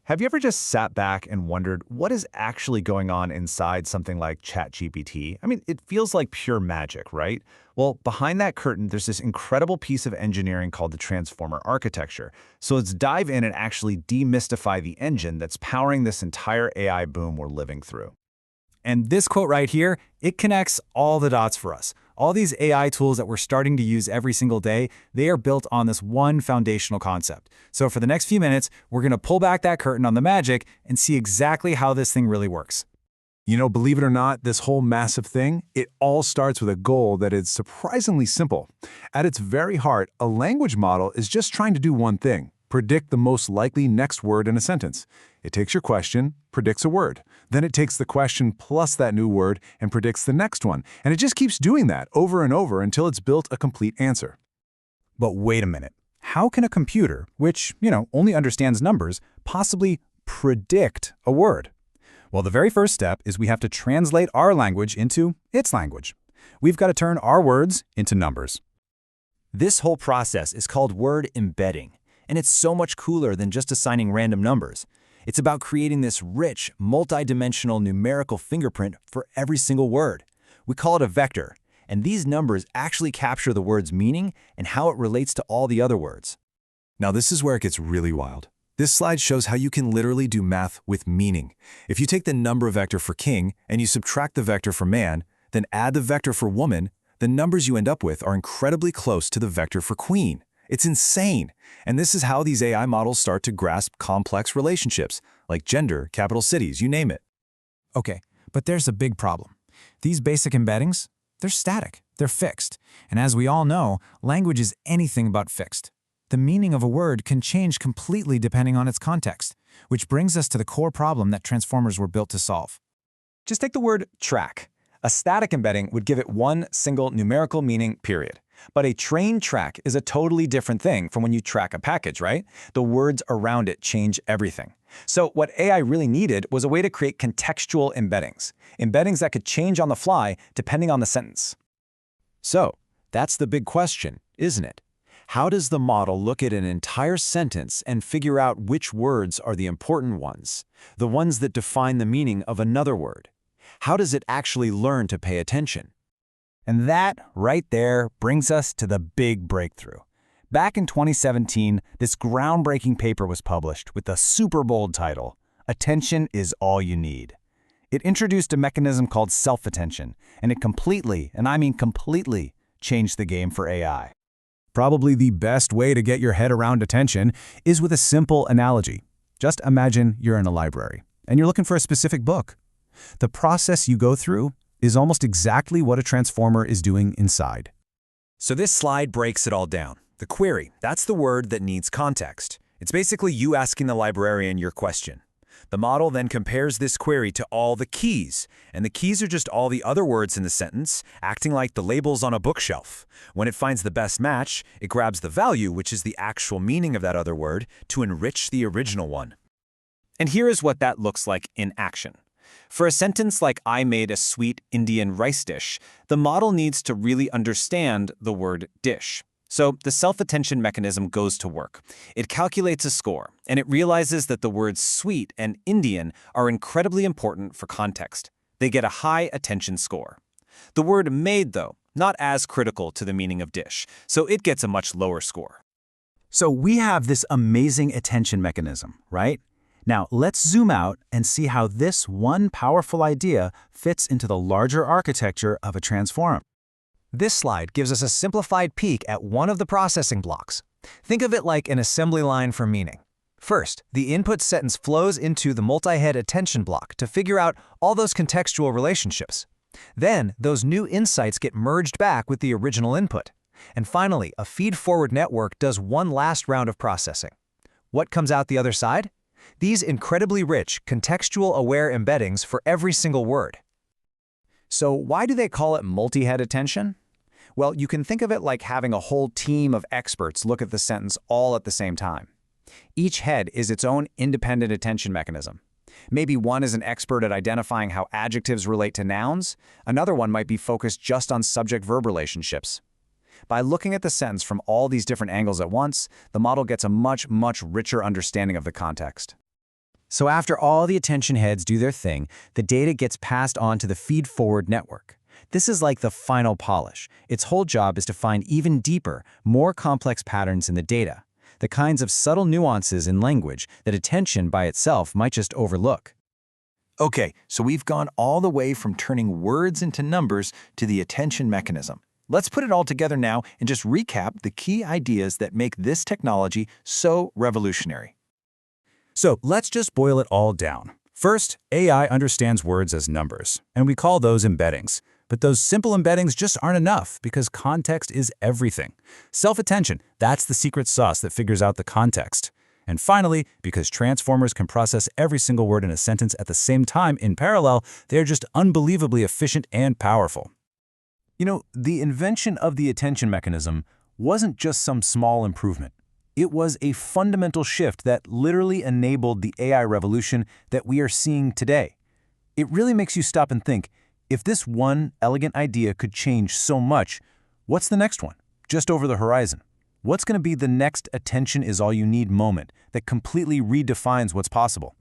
Have you ever just sat back and wondered what is actually going on inside something like ChatGPT? I mean, it feels like pure magic, right? Well, behind that curtain, there's this incredible piece of engineering called the transformer architecture. So let's dive in and actually demystify the engine that's powering this entire AI boom we're living through. And this quote right here, it connects all the dots for us. All these AI tools that we're starting to use every single day, they are built on this one foundational concept. So for the next few minutes, we're going to pull back that curtain on the magic and see exactly how this thing really works. You know, believe it or not, this whole massive thing, it all starts with a goal that is surprisingly simple. At its very heart, a language model is just trying to do one thing: predict the most likely next word in a sentence. It takes your question, predicts a word. Then it takes the question plus that new word and predicts the next one. And it just keeps doing that over and over until it's built a complete answer. But wait a minute. How can a computer, which, only understands numbers, possibly predict a word? Well, the very first step is we have to translate our language into its language. We've got to turn our words into numbers. This whole process is called word embedding, and it's so much cooler than just assigning random numbers. It's about creating this rich, multi-dimensional numerical fingerprint for every single word. We call it a vector, and these numbers actually capture the word's meaning and how it relates to all the other words. Now this is where it gets really wild. This slide shows how you can literally do math with meaning. If you take the number vector for king and you subtract the vector for man, then add the vector for woman, the numbers you end up with are incredibly close to the vector for queen. It's insane. And this is how these AI models start to grasp complex relationships, like gender, capital cities, you name it. Okay, but there's a big problem. These basic embeddings, they're static, they're fixed. And as we all know, language is anything but fixed. The meaning of a word can change completely depending on its context, which brings us to the core problem that transformers were built to solve. Just take the word track. A static embedding would give it one single numerical meaning, period. But a trained track is a totally different thing from when you track a package, right? The words around it change everything. So what AI really needed was a way to create contextual embeddings. Embeddings that could change on the fly depending on the sentence. So, that's the big question, isn't it? How does the model look at an entire sentence and figure out which words are the important ones, the ones that define the meaning of another word? How does it actually learn to pay attention? And that, right there, brings us to the big breakthrough. Back in 2017, this groundbreaking paper was published with the super bold title, "Attention is All You Need." It introduced a mechanism called self-attention, and it completely, and I mean completely, changed the game for AI. Probably the best way to get your head around attention is with a simple analogy. Just imagine you're in a library, and you're looking for a specific book. The process you go through is almost exactly what a transformer is doing inside. So this slide breaks it all down. The query, that's the word that needs context. It's basically you asking the librarian your question. The model then compares this query to all the keys, and the keys are just all the other words in the sentence, acting like the labels on a bookshelf. When it finds the best match, it grabs the value, which is the actual meaning of that other word, to enrich the original one. And here is what that looks like in action. For a sentence like "I made a sweet Indian rice dish," the model needs to really understand the word dish. So the self-attention mechanism goes to work. It calculates a score, and it realizes that the words sweet and Indian are incredibly important for context. They get a high attention score. The word made, though, not as critical to the meaning of dish, so it gets a much lower score. So we have this amazing attention mechanism, right? Now, let's zoom out and see how this one powerful idea fits into the larger architecture of a transformer. This slide gives us a simplified peek at one of the processing blocks. Think of it like an assembly line for meaning. First, the input sentence flows into the multi-head attention block to figure out all those contextual relationships. Then, those new insights get merged back with the original input. And finally, a feed-forward network does one last round of processing. What comes out the other side? These incredibly rich, contextual-aware embeddings for every single word. So why do they call it multi-head attention? Well, you can think of it like having a whole team of experts look at the sentence all at the same time. Each head is its own independent attention mechanism. Maybe one is an expert at identifying how adjectives relate to nouns, another one might be focused just on subject-verb relationships. By looking at the sentence from all these different angles at once, the model gets a much richer understanding of the context. So after all the attention heads do their thing, the data gets passed on to the feed-forward network. This is like the final polish. Its whole job is to find even deeper, more complex patterns in the data, the kinds of subtle nuances in language that attention by itself might just overlook. Okay, so we've gone all the way from turning words into numbers to the attention mechanism. Let's put it all together now and just recap the key ideas that make this technology so revolutionary. So let's just boil it all down. First, AI understands words as numbers, and we call those embeddings. But those simple embeddings just aren't enough because context is everything. Self-attention, that's the secret sauce that figures out the context. And finally, because transformers can process every single word in a sentence at the same time in parallel, they're just unbelievably efficient and powerful. You know, the invention of the attention mechanism wasn't just some small improvement. It was a fundamental shift that literally enabled the AI revolution that we are seeing today. It really makes you stop and think, if this one elegant idea could change so much, what's the next one, just over the horizon? What's going to be the next attention is all you need moment that completely redefines what's possible?